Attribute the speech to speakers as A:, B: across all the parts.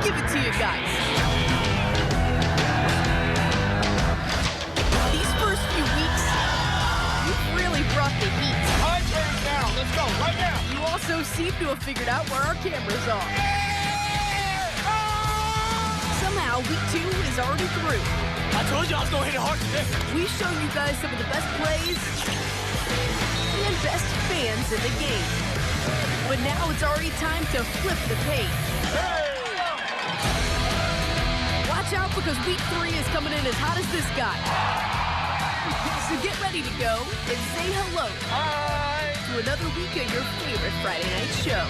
A: give it to you guys. These first few weeks, you've really brought the heat.
B: High turns down. Let's go right now.
A: You also seem to have figured out where our cameras are. Somehow, week 2 is already through.
B: I told you I was going to hit it hard today.
A: We've shown you guys some of the best plays and best fans in the game. But now it's already time to flip the page. Watch out because week 3 is coming in as hot as this guy. So get ready to go and say hello to another week of your favorite Friday night show.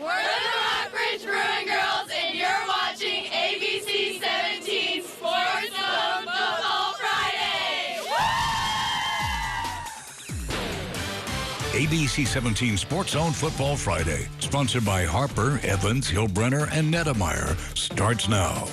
C: We're the Rockbridge Bruin Girls, and you're watching ABC 17 SportsZone Football Friday.
D: ABC 17 SportsZone Football Friday, sponsored by Harper, Evans, Hillbrenner, and Nettemeyer, starts now.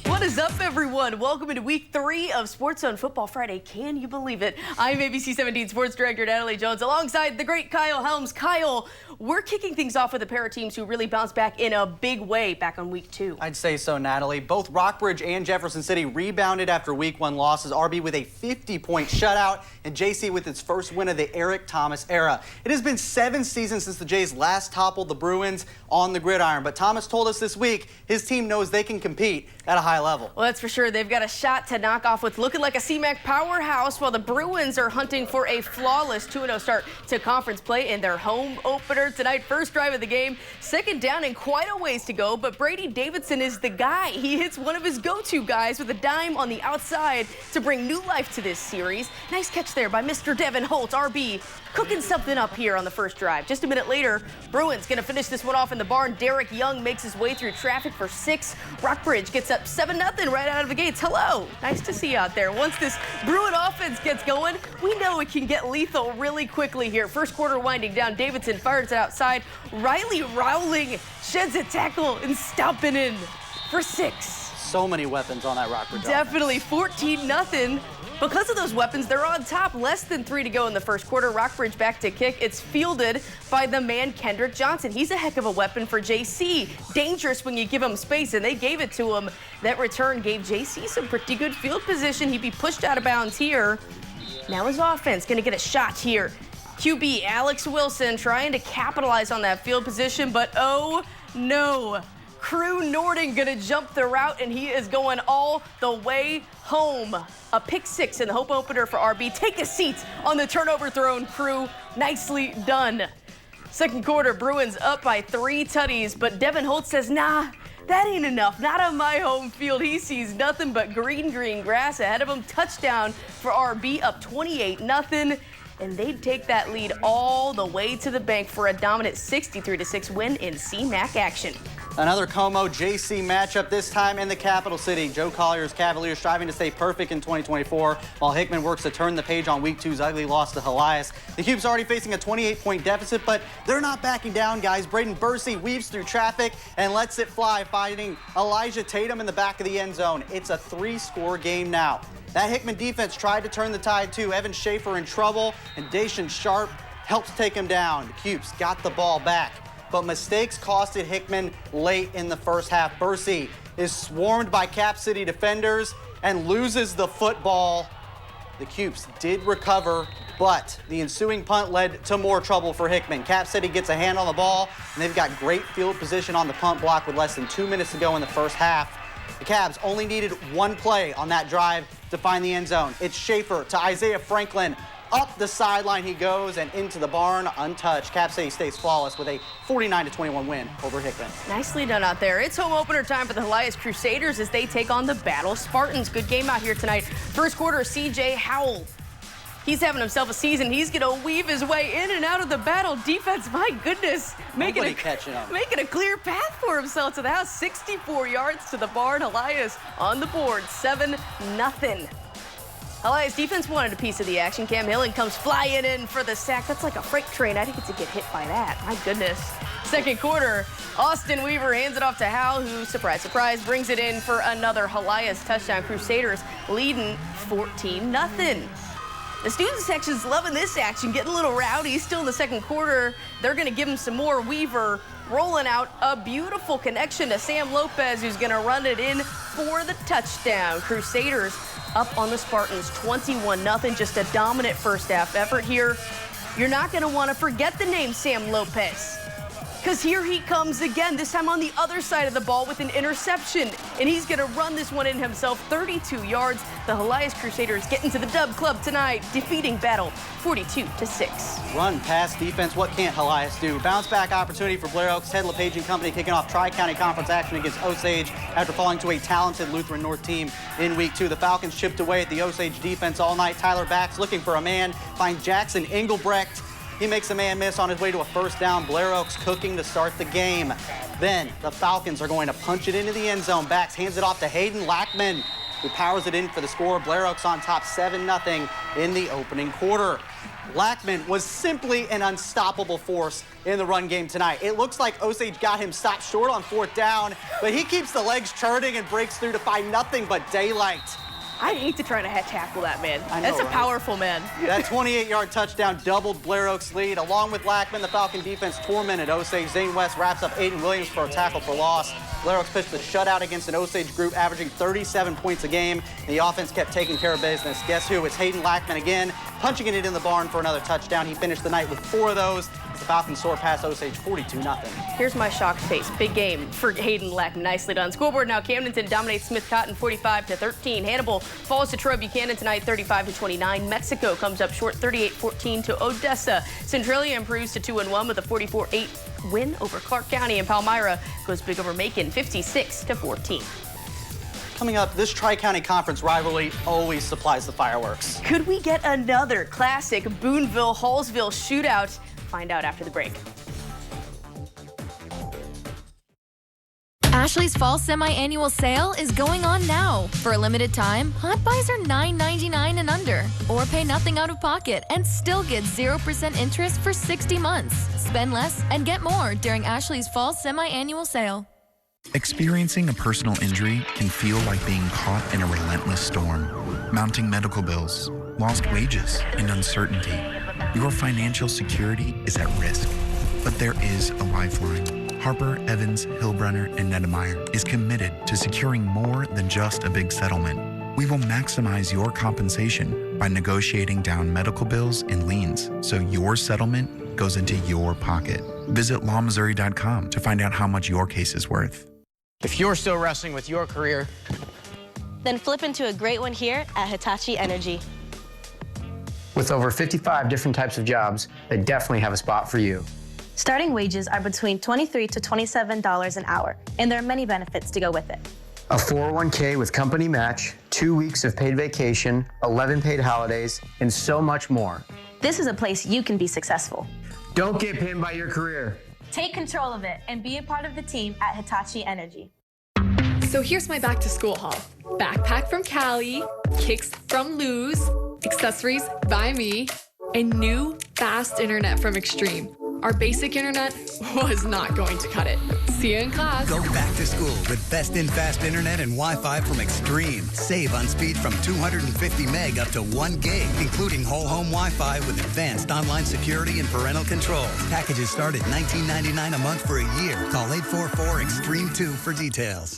A: What is up, everyone? Welcome into week 3 of SportsZone Football Friday. Can you believe it? I'm ABC 17 Sports Director Natalie Jones alongside the great Kyle Helms. Kyle, we're kicking things off with a pair of teams who really bounced back in a big way back on week 2.
E: I'd say so, Natalie. Both Rockbridge and Jefferson City rebounded after week 1 losses. RB with a 50-point shutout and JC with its first win of the Eric Thomas era. It has been 7 seasons since the Jays last toppled the Bruins on the gridiron, but Thomas told us this week his team knows they can compete at a high level.
A: Well, that's for sure. They've got a shot to knock off what's looking like a CMAC powerhouse while the Bruins are hunting for a flawless 2-0 start to conference play in their home opener tonight. First drive of the game, second down and quite a ways to go, but Brady Davidson is the guy. He hits one of his go-to guys with a dime on the outside to bring new life to this series. Nice catch there by Mr. Devin Holtz, RB, cooking something up here on the first drive. Just a minute later, Bruins going to finish this one off in the barn. Derek Young makes his way through traffic for 6. Rockbridge gets up 7-0 right out of the gates. Hello. Nice to see you out there. Once this Bruin offense gets going, we know it can get lethal really quickly here. First quarter winding down. Davidson fires it outside. Riley Rowling sheds a tackle and stomping in for 6.
E: So many weapons on that Rockbridge
A: Definitely
E: offense.
A: 14-0. Because of those weapons, they're on top. Less than 3 to go in the first quarter. Rockbridge back to kick. It's fielded by the man Kendrick Johnson. He's a heck of a weapon for JC. Dangerous when you give him space, and they gave it to him. That return gave JC some pretty good field position. He'd be pushed out of bounds here. Now his offense going to get a shot here. QB Alex Wilson trying to capitalize on that field position, but oh no. Crew Norden gonna jump the route, and he is going all the way home. A pick 6 in the home opener for RB. Take a seat on the turnover throne, Crew. Nicely done. Second quarter, Bruins up by 3 tutties, but Devin Holtz says, nah, that ain't enough. Not on my home field. He sees nothing but green grass ahead of him. Touchdown for RB, up 28-0. And they'd take that lead all the way to the bank for a dominant 63-6 win in CMAC action.
E: Another Como JC matchup, this time in the capital city. Joe Collier's Cavaliers striving to stay perfect in 2024, while Hickman works to turn the page on week 2's ugly loss to Helias. The Cube's already facing a 28-point deficit, but they're not backing down, guys. Braden Bursey weaves through traffic and lets it fly, finding Elijah Tatum in the back of the end zone. It's a 3-score game now. That Hickman defense tried to turn the tide too. Evan Schaefer in trouble, and Dacian Sharp helps take him down. The Cubes got the ball back, but mistakes costed Hickman late in the first half. Bursey is swarmed by Cap City defenders and loses the football. The Cubes did recover, but the ensuing punt led to more trouble for Hickman. Cap City gets a hand on the ball, and they've got great field position on the punt block with less than 2 minutes to go in the first half. The Cavs only needed 1 play on that drive to find the end zone. It's Schaefer to Isaiah Franklin. Up the sideline he goes and into the barn untouched. Cap City stays flawless with a 49-21 win over Hickman.
A: Nicely done out there. It's home opener time for the Helias Crusaders as they take on the Battle Spartans. Good game out here tonight. First quarter, CJ Howell. He's having himself a season. He's going to weave his way in and out of the battle defense. My goodness. Making a clear path for himself to the house. 64 yards to the barn. Helias on the board. 7-0. Helias defense wanted a piece of the action. Cam Hillen comes flying in for the sack. That's like a freight train. I didn't get to get hit by that. My goodness. Second quarter, Austin Weaver hands it off to Hal, who, surprise, surprise, brings it in for another Helias touchdown. Crusaders leading 14-0. The student section's loving this action, getting a little rowdy. Still in the second quarter, they're going to give him some more. Weaver rolling out a beautiful connection to Sam Lopez, who's going to run it in for the touchdown. Crusaders up on the Spartans 21-0. Just a dominant first half effort here. You're not going to want to forget the name Sam Lopez, because here he comes again, this time on the other side of the ball with an interception. And he's going to run this one in himself, 32 yards. The Helias Crusaders get into the Dub Club tonight, defeating Battle 42-6.
E: Run, pass, defense, what can't Helias do? Bounce back opportunity for Blair Oaks. Ted LePage and company kicking off Tri-County Conference action against Osage after falling to a talented Lutheran North team in week 2. The Falcons chipped away at the Osage defense all night. Tyler Bax looking for a man, finds Jackson Engelbrecht. He makes a man miss on his way to a first down. Blair Oaks cooking to start the game. Then the Falcons are going to punch it into the end zone. Bax hands it off to Hayden Lackman, who powers it in for the score. Blair Oaks on top 7-0 in the opening quarter. Lackman was simply an unstoppable force in the run game tonight. It looks like Osage got him stopped short on 4th down, but he keeps the legs churning and breaks through to find nothing but daylight.
A: I'd hate to try to tackle that man.
E: I know,
A: That's a
E: right?
A: powerful man.
E: That 28-yard touchdown doubled Blair Oaks' lead. Along with Lackman, the Falcon defense tormented Osage. Zane West wraps up Aiden Williams for a tackle for loss. Blair Oaks pitched a shutout against an Osage group averaging 37 points a game. And the offense kept taking care of business. Guess who? It's Hayden Lackman again, punching it in the barn for another touchdown. He finished the night with 4 of those. The Falcons soar past Osage 42-0.
A: Here's my shocked face. Big game for Hayden Lackman. Nicely done. Scoreboard now, Camdenton dominates Smith Cotton 45-13. Hannibal falls to Troy Buchanan tonight 35-29. Mexico comes up short 38-14 to Odessa. Centralia improves to 2-1 with a 44-8 win over Clark County, and Palmyra goes big over Macon 56-14.
E: Coming up, this Tri-County Conference rivalry always supplies the fireworks.
A: Could we get another classic Boonville-Hallsville shootout? Find out after the break.
F: Ashley's fall semi-annual sale is going on now. For a limited time, hot buys are $9.99 and under. Or pay nothing out of pocket and still get 0% interest for 60 months. Spend less and get more during Ashley's fall semi-annual sale.
G: Experiencing a personal injury can feel like being caught in a relentless storm. Mounting medical bills, lost wages, and uncertainty. Your financial security is at risk. But there is a lifeline. Harper, Evans, Hillbrenner, and Nedemeyer is committed to securing more than just a big settlement. We will maximize your compensation by negotiating down medical bills and liens so your settlement goes into your pocket. Visit lawmissouri.com to find out how much your case is worth.
B: If you're still wrestling with your career,
H: then flip into a great one here at Hitachi Energy.
I: With over 55 different types of jobs, they definitely have a spot for you.
H: Starting wages are between $23 to $27 an hour, and there are many benefits to go with it.
I: A 401k with company match, 2 weeks of paid vacation, 11 paid holidays, and so much more.
H: This is a place you can be successful.
I: Don't get pinned by your career.
H: Take control of it and be a part of the team at Hitachi Energy.
J: So here's my back to school haul. Backpack from Cali, kicks from Luz, accessories by me, and new fast internet from Extreme. Our basic internet was not going to cut it. See you in class.
K: Go back to school with best in fast internet and Wi-Fi from Extreme. Save on speed from 250 meg up to 1 gig, including whole home Wi-Fi with advanced online security and parental controls. Packages start at $19.99 a month for a year. Call 844-EXTREME2 for details.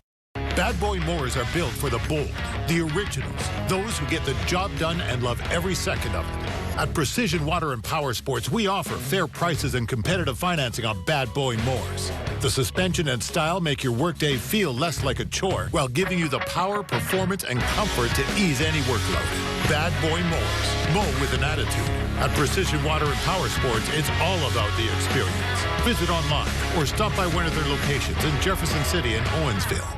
L: Bad Boy Mowers are built for the bold, the originals, those who get the job done and love every second of it. At Precision Water and Power Sports, we offer fair prices and competitive financing on Bad Boy Mowers. The suspension and style make your workday feel less like a chore while giving you the power, performance, and comfort to ease any workload. Bad Boy Mowers. Mow with an attitude. At Precision Water and Power Sports, it's all about the experience. Visit online or stop by one of their locations in Jefferson City and Owensville.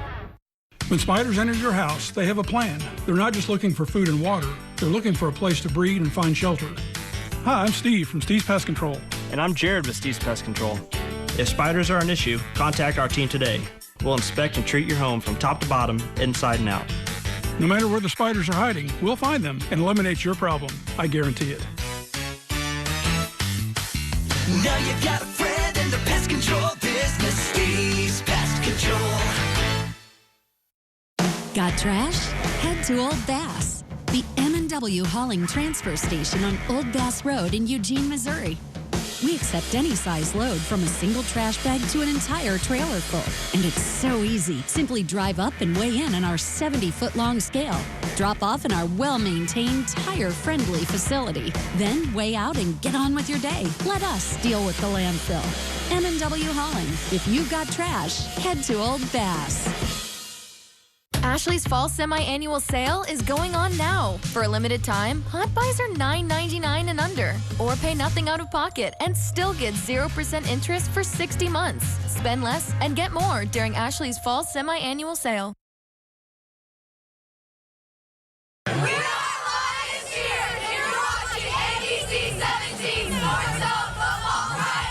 M: When spiders enter your house, they have a plan. They're not just looking for food and water. They're looking for a place to breed and find shelter. Hi, I'm Steve from Steve's Pest Control.
N: And I'm Jared with Steve's Pest Control. If spiders are an issue, contact our team today. We'll inspect and treat your home from top to bottom, inside and out.
M: No matter where the spiders are hiding, we'll find them and eliminate your problem. I guarantee it.
O: Now you got a friend in the pest control business. Steve's Pest Control.
P: Got trash? Head to Old Bass. The M&D M&W Hauling Transfer Station on Old Bass Road in Eugene, Missouri. We accept any size load from a single trash bag to an entire trailer full. And it's so easy. Simply drive up and weigh in on our 70-foot-long scale. Drop off in our well-maintained, tire-friendly facility. Then weigh out and get on with your day. Let us deal with the landfill. M&W Hauling. If you've got trash, head to Old Bass.
F: Ashley's fall semi-annual sale is going on now. For a limited time, Hot Buys are $9.99 and under. Or pay nothing out of pocket and still get 0% interest for 60 months. Spend less and get more during Ashley's fall semi-annual sale.
C: We are Lions here, and you're watching ABC 17 SportsZone Football Friday!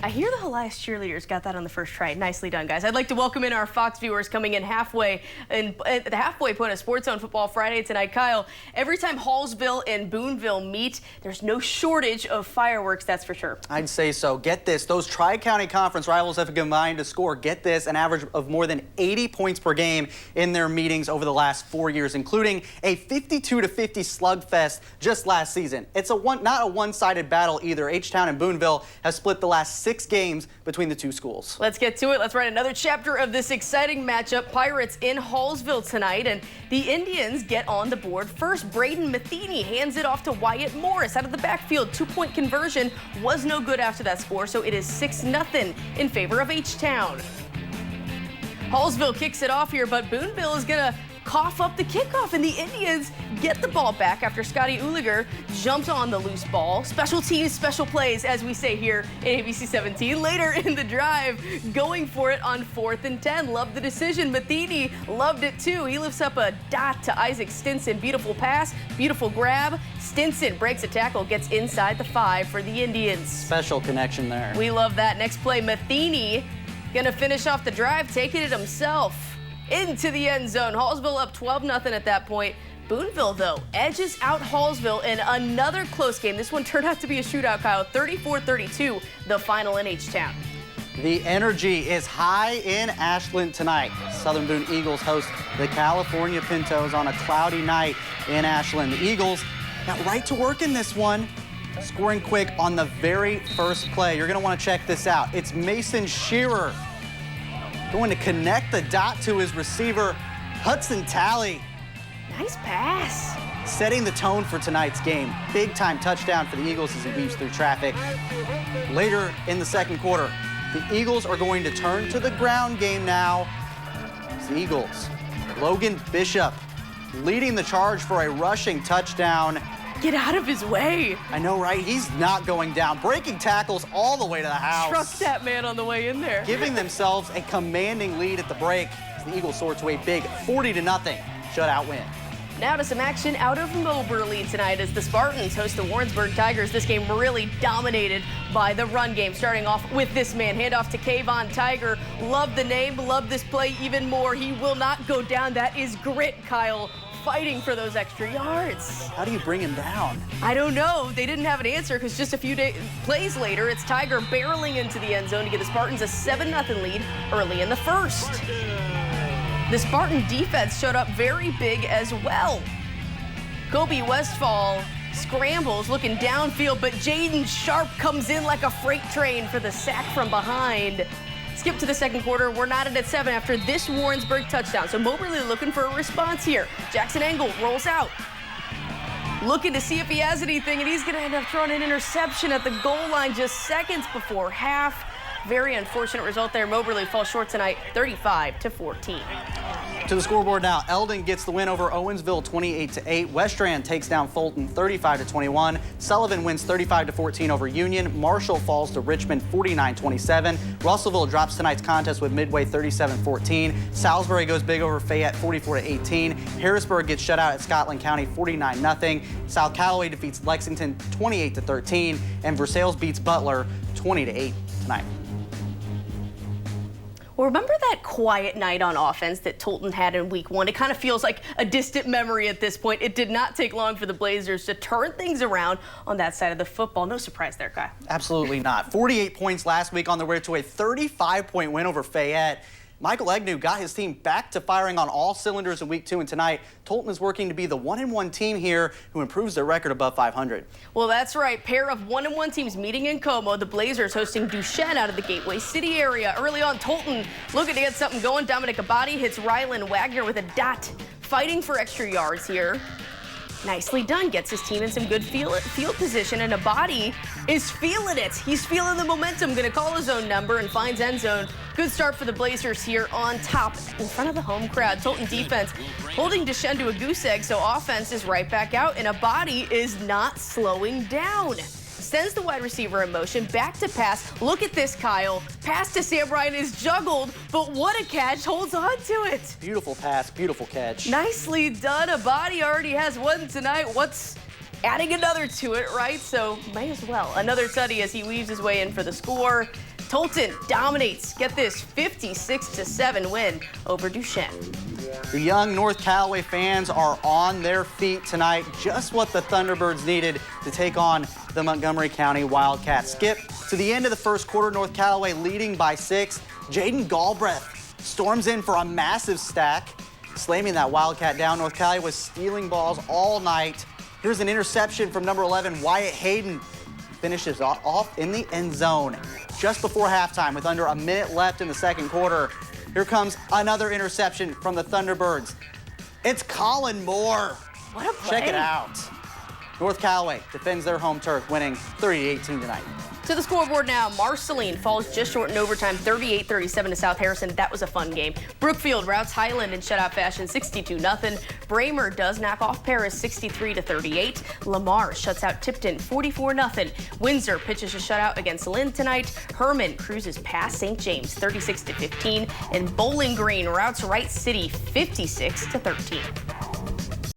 A: I hear the Elias cheerleaders got that on the first try. Nicely done, guys. I'd like to welcome in our Fox viewers coming in halfway at the halfway point of SportsZone Football Friday tonight. Kyle, every time Hallsville and Boonville meet, there's no shortage of fireworks, that's for sure.
E: I'd say so. Get this. Those Tri-County Conference rivals have combined to score, get this, an average of more than 80 points per game in their meetings over the last 4 years, including a 52-50 slugfest just last season. It's not a one-sided battle either. H-Town and Boonville have split the last 6 games between the two schools.
A: Let's get to it. Let's write another chapter of this exciting matchup. Pirates in Hallsville tonight, and the Indians get on the board first. Braden Matheny hands it off to Wyatt Morris out of the backfield. 2-point conversion was no good after that score, so it is 6-0 in favor of H-Town. Hallsville kicks it off here, but Boonville is going to cough up the kickoff, and the Indians get the ball back after Scotty Uliger jumped on the loose ball. Special teams, special plays, as we say here in ABC 17. Later in the drive, going for it on 4th and 10. Loved the decision. Matheny loved it too. He lifts up a dot to Isaac Stinson. Beautiful pass, beautiful grab. Stinson breaks a tackle, gets inside the 5 for the Indians.
E: Special connection there.
A: We love that. Next play, Matheny gonna finish off the drive, taking it himself into the end zone. Hallsville up 12-0 at that point. Boonville, though, edges out Hallsville in another close game. This one turned out to be a shootout, Kyle. 34-32, the final in H-Town.
E: The energy is high in Ashland tonight. Southern Boone Eagles host the California Pintos on a cloudy night in Ashland. The Eagles got right to work in this one, scoring quick on the very first play. You're going to want to check this out. It's Mason Shearer going to connect the dot to his receiver, Hudson Talley.
A: Nice pass.
E: Setting the tone for tonight's game. Big-time touchdown for the Eagles as he weaves through traffic. Later in the second quarter, the Eagles are going to turn to the ground game now. It's the Eagles. Logan Bishop leading the charge for a rushing touchdown.
A: Get out of his way.
E: I know, right? He's not going down. Breaking tackles all the way to the house.
A: Struck that man on the way in there.
E: Giving themselves a commanding lead at the break as the Eagles soar to a big 40-0 shutout win.
A: Now to some action out of Moberly tonight as the Spartans host the Warrensburg Tigers. This game really dominated by the run game, starting off with this man. Handoff to Kayvon Tiger. Love the name, love this play even more. He will not go down. That is grit, Kyle. Fighting for those extra yards.
E: How do you bring him down?
A: I don't know. They didn't have an answer because just a few plays later, it's Tiger barreling into the end zone to give the Spartans a 7-0 lead early in the first. The Spartan defense showed up very big as well. Kobe Westfall scrambles, looking downfield, but Jaden Sharp comes in like a freight train for the sack from behind. Skip to the second quarter. We're knotted at 7 after this Warrensburg touchdown. So Moberly looking for a response here. Jackson Engel rolls out. Looking to see if he has anything, and he's going to end up throwing an interception at the goal line just seconds before half. Very unfortunate result there. Moberly falls short tonight, 35-14.
E: To the scoreboard now, Eldon gets the win over Owensville 28-8. Westrand takes down Fulton 35-21. Sullivan wins 35-14 over Union. Marshall falls to Richmond 49-27. Russellville drops tonight's contest with Midway 37-14. Salisbury goes big over Fayette 44-18. Harrisburg gets shut out at Scotland County 49-0. South Callaway defeats Lexington 28-13. And Versailles beats Butler 20-8 tonight.
A: Well, remember that quiet night on offense that Tolton had in week 1? It kind of feels like a distant memory at this point. It did not take long for the Blazers to turn things around on that side of the football. No surprise there, Kyle.
E: Absolutely not. 48 points last week on the way to a 35-point win over Fayette. Michael Agnew got his team back to firing on all cylinders in week 2, and tonight Tolton is working to be the 1-1 team here who improves their record above 500.
A: Well, that's right. Pair of 1-1 teams meeting in Como. The Blazers hosting Duchesne out of the Gateway City area. Early on, Tolton looking to get something going. Dominic Abadi hits Rylan Wagner with a dot, fighting for extra yards here. Nicely done. Gets his team in some good field position, and Abadi is feeling it. He's feeling the momentum. Going to call his own number and finds end zone. Good start for the Blazers here on top in front of the home crowd. Tolton defense holding Duchesne to a goose egg, so offense is right back out, and Abadi is not slowing down. Sends the wide receiver in motion, back to pass. Look at this, Kyle. Pass to Sam Bryant is juggled, but what a catch, holds on to it.
E: Beautiful pass, beautiful catch.
A: Nicely done. Abadi already has one tonight. What's adding another to it, right? So may as well. Another tutty as he weaves his way in for the score. Tolton dominates, get this, 56-7 win over Duchesne.
E: The young North Callaway fans are on their feet tonight, just what the Thunderbirds needed to take on the Montgomery County Wildcats. Skip to the end of the first quarter, North Callaway leading by 6. Jaden Galbraith storms in for a massive stack, slamming that Wildcat down. North Callaway was stealing balls all night. Here's an interception from number 11, Wyatt Hayden. Finishes off in the end zone just before halftime with under a minute left in the second quarter. Here comes another interception from the Thunderbirds. It's Colin Moore.
A: What a play.
E: Check it out. North Callaway defends their home turf, winning 30-18 tonight.
A: To the scoreboard now, Marceline falls just short in overtime, 38-37 to South Harrison. That was a fun game. Brookfield routs Highland in shutout fashion, 62-0. Bramer does knock off Paris, 63-38. Lamar shuts out Tipton, 44-0. Windsor pitches a shutout against Lynn tonight. Herman cruises past St. James, 36-15. And Bowling Green routs Wright City, 56-13.